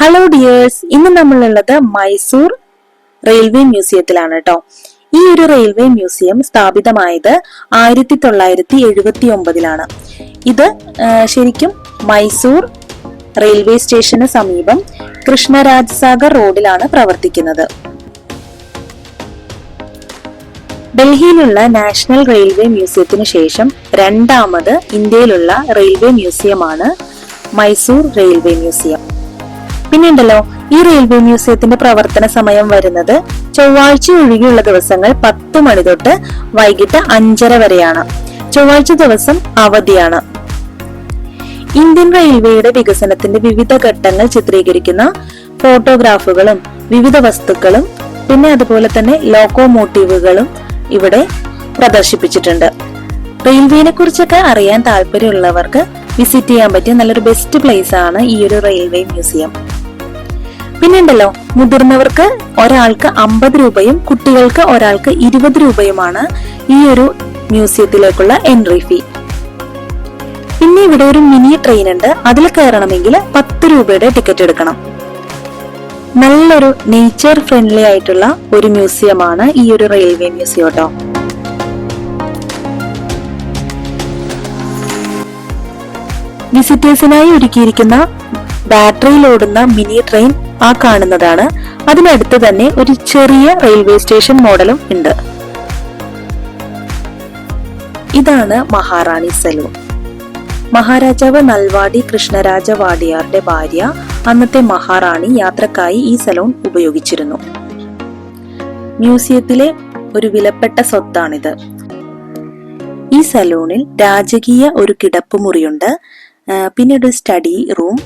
Hello dears, ഇന്ന് നമ്മളുള്ളത് Mysore railway മ്യൂസിയത്തിലാണ് കേട്ടോ. ഈ ഒരു റെയിൽവേ മ്യൂസിയം സ്ഥാപിതമായത് 1979 ഇത് ശരിക്കും മൈസൂർ റെയിൽവേ സ്റ്റേഷന് സമീപം കൃഷ്ണരാജ് സാഗർ റോഡിലാണ് പ്രവർത്തിക്കുന്നത്. ഡൽഹിയിലുള്ള നാഷണൽ റെയിൽവേ മ്യൂസിയത്തിന് ശേഷം രണ്ടാമത് ഇന്ത്യയിലുള്ള റെയിൽവേ മ്യൂസിയമാണ് മൈസൂർ റെയിൽവേ മ്യൂസിയം. പിന്നെയുണ്ടല്ലോ, ഈ റെയിൽവേ മ്യൂസിയത്തിന്റെ പ്രവർത്തന സമയം വരുന്നത് ചൊവ്വാഴ്ച ഒഴികെയുള്ള ദിവസങ്ങൾ 10 മണി തൊട്ട് വൈകിട്ട് 5:30 വരെയാണ്. ചൊവ്വാഴ്ച ദിവസം അവധിയാണ്. ഇന്ത്യൻ റെയിൽവേയുടെ വികസനത്തിന്റെ വിവിധ ഘട്ടങ്ങൾ ചിത്രീകരിക്കുന്ന ഫോട്ടോഗ്രാഫുകളും വിവിധ വസ്തുക്കളും പിന്നെ അതുപോലെ തന്നെ ലോക്കോമോട്ടീവുകളും ഇവിടെ പ്രദർശിപ്പിച്ചിട്ടുണ്ട്. റെയിൽവേനെ കുറിച്ചൊക്കെ അറിയാൻ താല്പര്യമുള്ളവർക്ക് വിസിറ്റ് ചെയ്യാൻ പറ്റിയ നല്ലൊരു ബെസ്റ്റ് പ്ലേസ് ആണ് ഈ ഒരു റെയിൽവേ മ്യൂസിയം. പിന്നെ ഉണ്ടല്ലോ, മുതിർന്നവർക്ക് ഒരാൾക്ക് 50 രൂപയും കുട്ടികൾക്ക് ഒരാൾക്ക് 20 രൂപയുമാണ് ഈ ഒരു മ്യൂസിയത്തിലേക്കുള്ള എൻട്രി ഫീ. പിന്നെ ഇവിടെ ഒരു മിനി ട്രെയിൻ ഉണ്ട്, അതിൽ കയറണമെങ്കിൽ 10 രൂപയുടെ ടിക്കറ്റ് എടുക്കണം. നല്ലൊരു നേച്ചർ ഫ്രണ്ട്ലി ആയിട്ടുള്ള ഒരു മ്യൂസിയമാണ് ഈ ഒരു റെയിൽവേ മ്യൂസിയം കേട്ടോ. വിസിറ്റേഴ്സിനായി ഒരുക്കിയിരിക്കുന്ന ബാറ്ററിയിൽ ഓടുന്ന മിനി ട്രെയിൻ ആ കാണുന്നതാണ്. അതിനടുത്ത് തന്നെ ഒരു ചെറിയ റെയിൽവേ സ്റ്റേഷൻ മോഡലും ഉണ്ട്. ഇതാണ് മഹാറാണി സലൂൺ. മഹാരാജാവ് നൽവാടി കൃഷ്ണരാജ വാഡിയാറുടെ ഭാര്യ അന്നത്തെ മഹാറാണി യാത്രക്കായി ഈ സലൂൺ ഉപയോഗിച്ചിരുന്നു. മ്യൂസിയത്തിലെ ഒരു വിലപ്പെട്ട സ്വത്താണിത്. ഈ സലൂണിൽ രാജകീയ ഒരു കിടപ്പുമുറിയുണ്ട്, പിന്നെ ഒരു സ്റ്റഡി റൂം,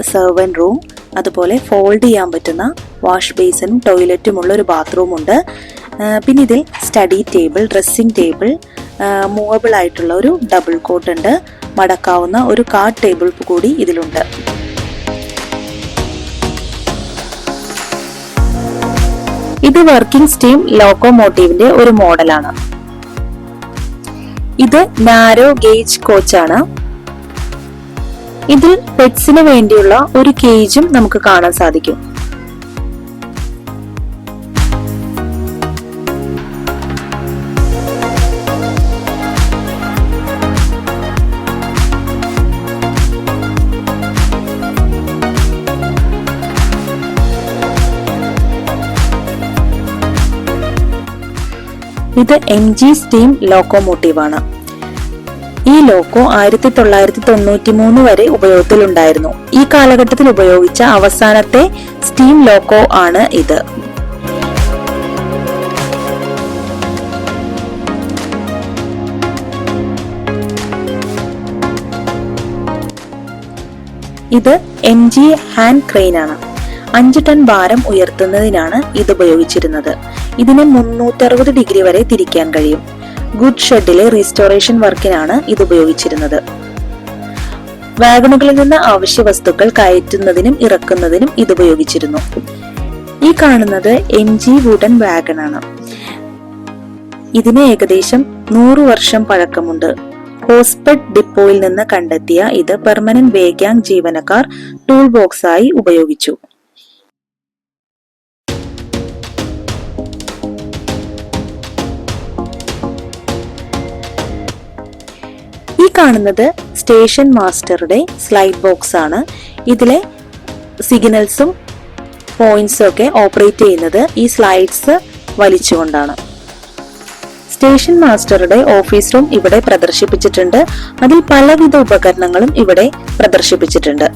സെർവന്റ് റൂം, അതുപോലെ ഫോൾഡ് ചെയ്യാൻ പറ്റുന്ന വാഷ് ബേസിനും ടോയ്ലറ്റും ഉള്ള ഒരു ബാത്റൂം ഉണ്ട്. പിന്നെ ഇതിൽ study table, dressing table, movable ആയിട്ടുള്ള ഒരു ഡബിൾ കോട്ട് ഉണ്ട്, മടക്കാവുന്ന ഒരു കാർഡ് ടേബിൾ കൂടി ഇതിലുണ്ട്. ഇത് വർക്കിംഗ് സ്റ്റീം ലോക്കോമോട്ടീവിന്റെ ഒരു മോഡലാണ്. ഇത് നാരോ ഗേജ് കോച്ചാണ്. ഇതിൽ പെറ്റ്സിന് വേണ്ടിയുള്ള ഒരു കേജും നമുക്ക് കാണാൻ സാധിക്കും. ഇത് MG സ്റ്റീം ലോക്കോമോട്ടീവ് ആണ്. ഈ ലോക്കോ 1993 വരെ ഉപയോഗത്തിലുണ്ടായിരുന്നു. ഈ കാലഘട്ടത്തിൽ ഉപയോഗിച്ച അവസാനത്തെ സ്റ്റീം ലോക്കോ ആണ് ഇത്. ഇത് MG ഹാൻഡ് ക്രെയിൻ ആണ്. 5 ടൺ ഭാരം ഉയർത്തുന്നതിനാണ് ഇത് ഉപയോഗിച്ചിരുന്നത്. ഇതിന് 360 ഡിഗ്രി വരെ തിരിക്കാൻ കഴിയും. ഗുഡ് ഷെഡിലെ റീസ്റ്റോറേഷൻ വർക്കിനാണ് ഇത് ഉപയോഗിച്ചിരുന്നത്. വാഗണുകളിൽ നിന്ന് അവശ്യ വസ്തുക്കൾ കയറ്റുന്നതിനും ഇറക്കുന്നതിനും ഇത് ഉപയോഗിച്ചിരുന്നു. ഈ കാണുന്നത് MG വുഡൻ വാഗൺ ആണ്. ഇതിന് ഏകദേശം 100 വർഷം പഴക്കമുണ്ട്. ഹോസ്പെറ്റ് ഡിപ്പോയിൽ നിന്ന് കണ്ടെത്തിയ ഇത് പെർമനന്റ് വേഗ്യാങ് ജീവനക്കാർ ടൂൾ ബോക്സായി ഉപയോഗിച്ചു. ഈ കാണുന്നത് സ്റ്റേഷൻ മാസ്റ്ററുടെ സ്ലൈഡ് ബോക്സ് ആണ്. ഇതിലെ സിഗ്നൽസും പോയിന്റ്സും ഒക്കെ ഓപ്പറേറ്റ് ചെയ്യുന്നത് ഈ സ്ലൈഡ്സ് വലിച്ചുകൊണ്ടാണ്. സ്റ്റേഷൻ മാസ്റ്ററുടെ ഓഫീസ് റൂം ഇവിടെ പ്രദർശിപ്പിച്ചിട്ടുണ്ട്. അതിൽ പലവിധ ഉപകരണങ്ങളും ഇവിടെ പ്രദർശിപ്പിച്ചിട്ടുണ്ട്.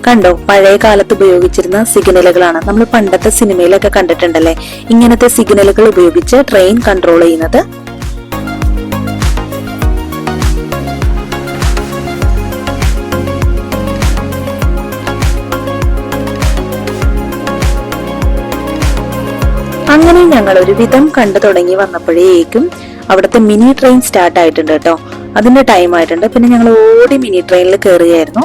കണ്ടോ, പഴയ കാലത്ത് ഉപയോഗിച്ചിരുന്ന സിഗ്നലുകളാണ്. നമ്മൾ പണ്ടത്തെ സിനിമയിലൊക്കെ കണ്ടിട്ടുണ്ടല്ലേ, ഇങ്ങനത്തെ സിഗ്നലുകൾ ഉപയോഗിച്ച് ട്രെയിൻ കൺട്രോൾ ചെയ്യുന്നത്. അങ്ങനെ ഞങ്ങൾ ഒരു വിധം കണ്ടു തുടങ്ങി വന്നപ്പോഴേക്കും അവിടുത്തെ മിനി ട്രെയിൻ സ്റ്റാർട്ട് ആയിട്ടുണ്ട് കേട്ടോ. അതിന്റെ ടൈം ആയിട്ടുണ്ട്. പിന്നെ ഞങ്ങൾ ഓടി മിനി ട്രെയിനിൽ കയറുകയായിരുന്നു.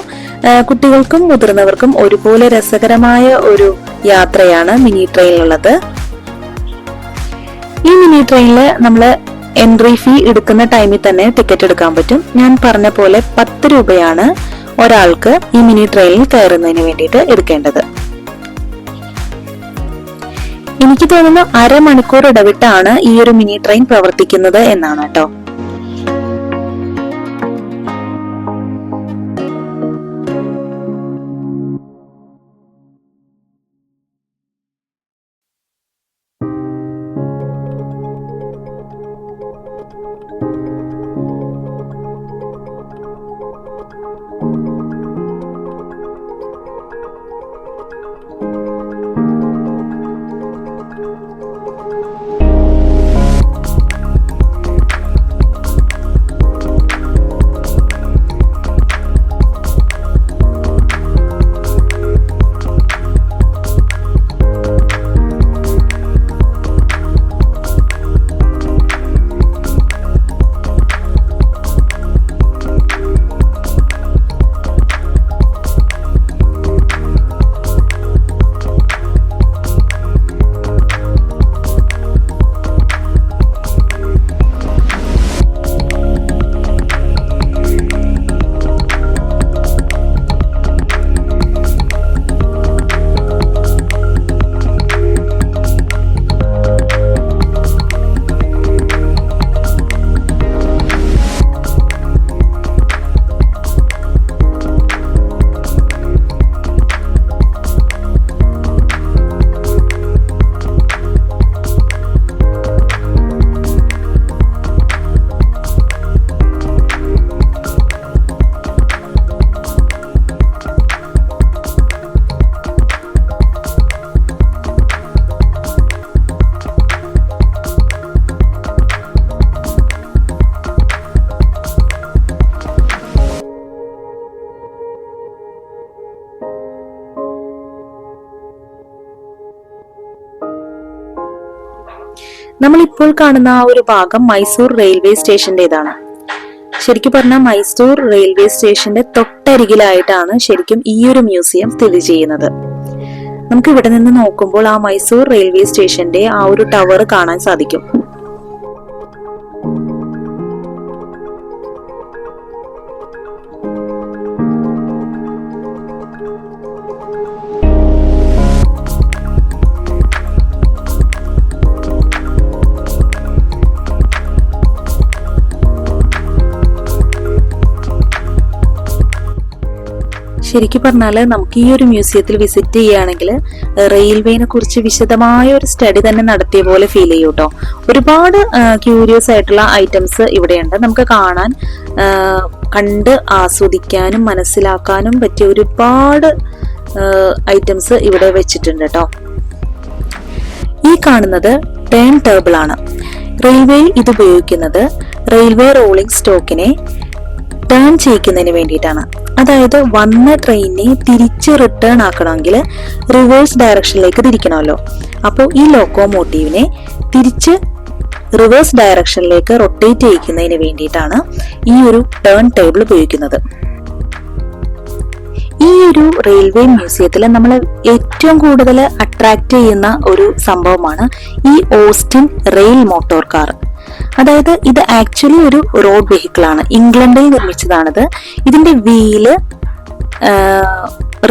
കുട്ടികൾക്കും മുതിർന്നവർക്കും ഒരുപോലെ രസകരമായ ഒരു യാത്രയാണ് മിനി ട്രെയിനിലുള്ളത്. ഈ മിനി ട്രെയിനിൽ നമ്മൾ എൻട്രി ഫീ എടുക്കുന്ന ടൈമിൽ തന്നെ ടിക്കറ്റ് എടുക്കാൻ പറ്റും. ഞാൻ പറഞ്ഞ പോലെ 10 രൂപയാണ് ഒരാൾക്ക് ഈ മിനി ട്രെയിനിൽ കയറുന്നതിന് വേണ്ടിയിട്ട് എടുക്കേണ്ടത്. എനിക്ക് തോന്നുന്നു അരമണിക്കൂർ ഇടവിട്ടാണ് ഈ ഒരു മിനി ട്രെയിൻ പ്രവർത്തിക്കുന്നത് എന്നാണ് കേട്ടോ. നമ്മളിപ്പോൾ കാണുന്ന ആ ഒരു ഭാഗം മൈസൂർ റെയിൽവേ സ്റ്റേഷന്റേതാണ്. ശരിക്കും പറഞ്ഞാൽ മൈസൂർ റെയിൽവേ സ്റ്റേഷന്റെ തൊട്ടരികിലായിട്ടാണ് ശരിക്കും ഈ ഒരു മ്യൂസിയം സ്ഥിതി ചെയ്യുന്നത്. നമുക്ക് ഇവിടെ നിന്ന് നോക്കുമ്പോൾ ആ മൈസൂർ റെയിൽവേ സ്റ്റേഷന്റെ ആ ഒരു ടവർ കാണാൻ സാധിക്കും. ശരിക്കും പറഞ്ഞാല് നമുക്ക് ഈ ഒരു മ്യൂസിയത്തിൽ വിസിറ്റ് ചെയ്യുകയാണെങ്കിൽ റെയിൽവേനെ കുറിച്ച് വിശദമായ ഒരു സ്റ്റഡി തന്നെ നടത്തിയ പോലെ ഫീൽ ചെയ്യും കേട്ടോ. ഒരുപാട് ക്യൂരിയസ് ആയിട്ടുള്ള ഐറ്റംസ് ഇവിടെയുണ്ട്. നമുക്ക് കാണാൻ, കണ്ട് ആസ്വദിക്കാനും മനസ്സിലാക്കാനും പറ്റിയ ഒരുപാട് ഐറ്റംസ് ഇവിടെ വെച്ചിട്ടുണ്ട് കേട്ടോ. ഈ കാണുന്നത് ടേൺ ടേബിൾ ആണ്. റെയിൽവേ ഇത് ഉപയോഗിക്കുന്നത് റെയിൽവേ റോളിംഗ് സ്റ്റോക്കിനെ ടേൺ ചെയ്യിക്കുന്നതിന് വേണ്ടിയിട്ടാണ്. അതായത് വന്ന ട്രെയിനിനെ തിരിച്ച് റിട്ടേൺ ആക്കണമെങ്കിൽ റിവേഴ്സ് ഡയറക്ഷനിലേക്ക് തിരിക്കണമല്ലോ. അപ്പോൾ ഈ ലോക്കോമോട്ടീവിനെ തിരിച്ച് റിവേഴ്സ് ഡയറക്ഷനിലേക്ക് റൊട്ടേറ്റ് ചെയ്യിക്കുന്നതിന് വേണ്ടിയിട്ടാണ് ഈ ഒരു ടേൺ ടേബിൾ ഉപയോഗിക്കുന്നത്. ഈ ഒരു റെയിൽവേ മ്യൂസിയത്തിൽ നമ്മൾ ഏറ്റവും കൂടുതൽ അട്രാക്ട് ചെയ്യുന്ന ഒരു സംഭവമാണ് ഈ ഓസ്റ്റിൻ റെയിൽ മോട്ടോർ കാർ. അതായത് ഇത് ആക്ച്വലി ഒരു റോഡ് വെഹിക്കിൾ ആണ്. ഇംഗ്ലണ്ടിൽ നിർമ്മിച്ചതാണിത്. ഇതിന്റെ വീല്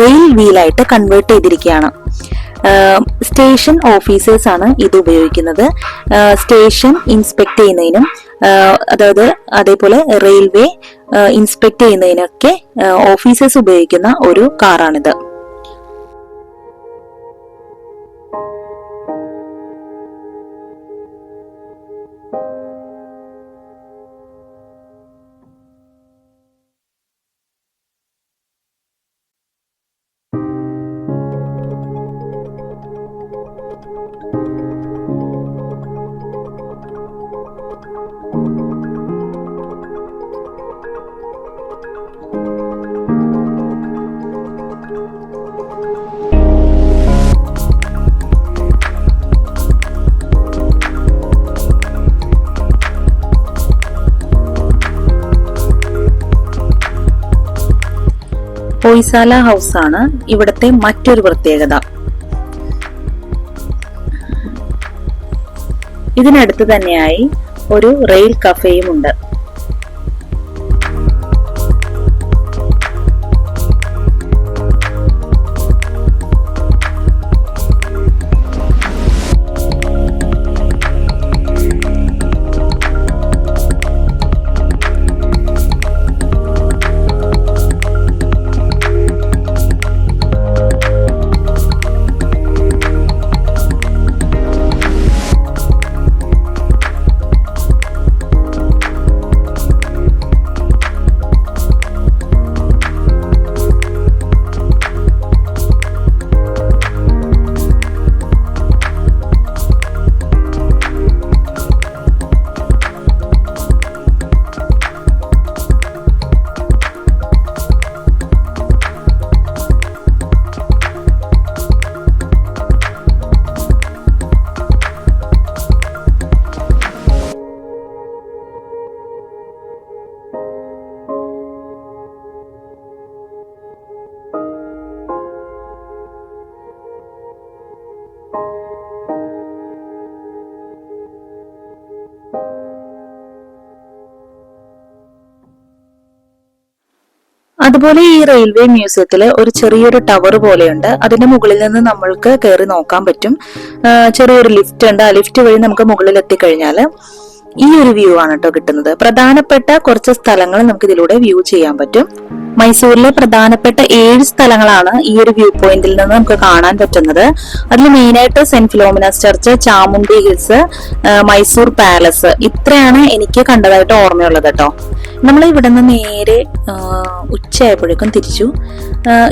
റെയിൽ വീലായിട്ട് കൺവേർട്ട് ചെയ്തിരിക്കുകയാണ്. സ്റ്റേഷൻ ഓഫീസേഴ്സ് ആണ് ഇത് ഉപയോഗിക്കുന്നത്. സ്റ്റേഷൻ ഇൻസ്പെക്ട് ചെയ്യുന്നതിനും അതായത് അതേപോലെ റെയിൽവേ ഇൻസ്പെക്ട് ചെയ്യുന്നതിനൊക്കെ ഓഫീസേഴ്സ് ഉപയോഗിക്കുന്ന ഒരു കാറാണിത്. ഹൊയ്സാല ഹൗസ് ആണ് ഇവിടുത്തെ മറ്റൊരു പ്രത്യേകത. ഇതിനടുത്ത് തന്നെയായി ഒരു റെയിൽ കഫേയും ഉണ്ട്. അതുപോലെ ഈ റെയിൽവേ മ്യൂസിയത്തില് ഒരു ചെറിയൊരു ടവർ പോലെയുണ്ട്. അതിന്റെ മുകളിൽ നിന്ന് നമ്മൾക്ക് കയറി നോക്കാൻ പറ്റും. ചെറിയൊരു ലിഫ്റ്റ് ഉണ്ട്. ആ ലിഫ്റ്റ് വഴി നമുക്ക് മുകളിൽ എത്തിക്കഴിഞ്ഞാല് ഈ ഒരു വ്യൂ ആണ് കേട്ടോ കിട്ടുന്നത്. പ്രധാനപ്പെട്ട കുറച്ച് സ്ഥലങ്ങൾ നമുക്ക് ഇതിലൂടെ വ്യൂ ചെയ്യാൻ പറ്റും. മൈസൂരിലെ പ്രധാനപ്പെട്ട 7 സ്ഥലങ്ങളാണ് ഈ ഒരു വ്യൂ പോയിന്റിൽ നിന്ന് നമുക്ക് കാണാൻ പറ്റുന്നത്. അതിൽ മെയിനായിട്ട് saint Philomena's church, Chamundi hills, Mysore palace, ഇത്രയാണ് എനിക്ക് കണ്ടതായിട്ട് ഓർമ്മയുള്ളത് കേട്ടോ. നമ്മൾ ഇവിടെ നിന്ന് നേരെ ഉച്ചയായപ്പോഴേക്കും തിരിച്ചു.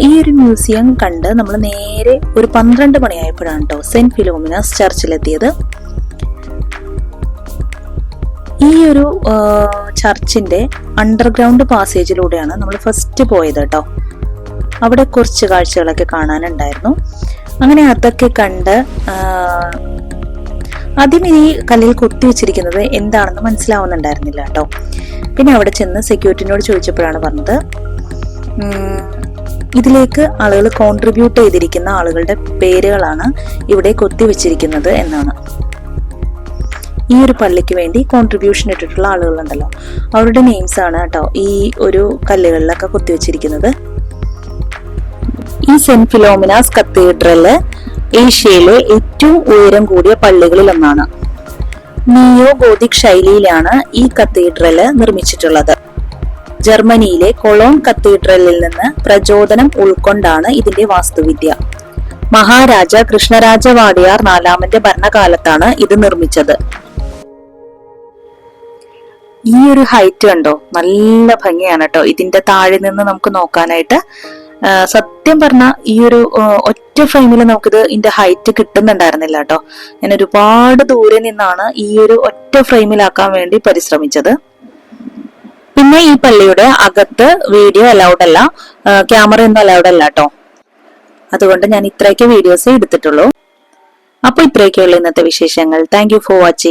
ഈ ഒരു മ്യൂസിയം കണ്ട് നമ്മൾ നേരെ ഒരു 12 മണിയായപ്പോഴാണ് കേട്ടോ സെന്റ് ഫിലോമിനാസ് ചർച്ചിലെത്തിയത്. ഈ ഒരു ചർച്ചിന്റെ അണ്ടർഗ്രൗണ്ട് പാസേജിലൂടെയാണ് നമ്മൾ ഫസ്റ്റ് പോയത് കേട്ടോ. അവിടെ കുറച്ച് കാഴ്ചകളൊക്കെ കാണാനുണ്ടായിരുന്നു. അങ്ങനെ അതൊക്കെ കണ്ട് ആദ്യം ഈ കല്ലിൽ കൊത്തിവെച്ചിരിക്കുന്നത് എന്താണെന്ന് മനസ്സിലാവുന്നുണ്ടായിരുന്നില്ല കേട്ടോ. പിന്നെ അവിടെ ചെന്ന് സെക്യൂരിറ്റിനോട് ചോദിച്ചപ്പോഴാണ് പറഞ്ഞത് ഇതിലേക്ക് ആളുകൾ കോൺട്രിബ്യൂട്ട് ചെയ്തിരിക്കുന്ന ആളുകളുടെ പേരുകളാണ് ഇവിടെ കൊത്തിവെച്ചിരിക്കുന്നത് എന്നാണ്. ഈ ഒരു പള്ളിക്ക് വേണ്ടി കോൺട്രിബ്യൂഷൻ ഇട്ടിട്ടുള്ള ആളുകളുണ്ടല്ലോ, അവരുടെ നെയിംസ് ആണ് കേട്ടോ ഈ ഒരു കല്ലുകളിലൊക്കെ കൊത്തിവെച്ചിരിക്കുന്നത്. ഈ സെന്റ് ഫിലോമിനാസ് കത്തീഡ്രല് ഏഷ്യയിലെ ഏറ്റവും ഉയരം കൂടിയ പള്ളികളിൽ ഒന്നാണ്. നിയോ ഗോതിക് ശൈലിയിലാണ് ഈ കത്തീഡ്രല് നിർമ്മിച്ചിട്ടുള്ളത്. ജർമ്മനിയിലെ കൊളോൺ കത്തീഡ്രലിൽ നിന്ന് പ്രചോദനം ഉൾക്കൊണ്ടാണ് ഇതിന്റെ വാസ്തുവിദ്യ. മഹാരാജ കൃഷ്ണരാജ വാഡിയാർ 4ാമന്റെ ഭരണകാലത്താണ് ഇത് നിർമ്മിച്ചത്. ഈ ഒരു ഹൈറ്റ് കണ്ടോ, നല്ല ഭംഗിയാണ് കേട്ടോ ഇതിന്റെ താഴെ നിന്ന് നമുക്ക് നോക്കാനായിട്ട്. സത്യം പറഞ്ഞ ഈ ഒരു ഒറ്റ ഫ്രെയിമിൽ നമുക്കിത് ഇതിന്റെ ഹൈറ്റ് കിട്ടുന്നുണ്ടായിരുന്നില്ല കേട്ടോ. ഞാൻ ഒരുപാട് ദൂരെ നിന്നാണ് ഈ ഒരു ഒറ്റ ഫ്രെയിമിലാക്കാൻ വേണ്ടി പരിശ്രമിച്ചത്. പിന്നെ ഈ പള്ളിയുടെ അകത്ത് വീഡിയോ അലൗഡ് അല്ല, ക്യാമറ ഒന്നും അലൗഡ് അല്ല കേട്ടോ. അതുകൊണ്ട് ഞാൻ ഇത്രയൊക്കെ വീഡിയോസ് എടുത്തിട്ടുള്ളൂ. അപ്പൊ ഇത്രയൊക്കെയുള്ള ഇന്നത്തെ വിശേഷങ്ങൾ. Thank you for watching.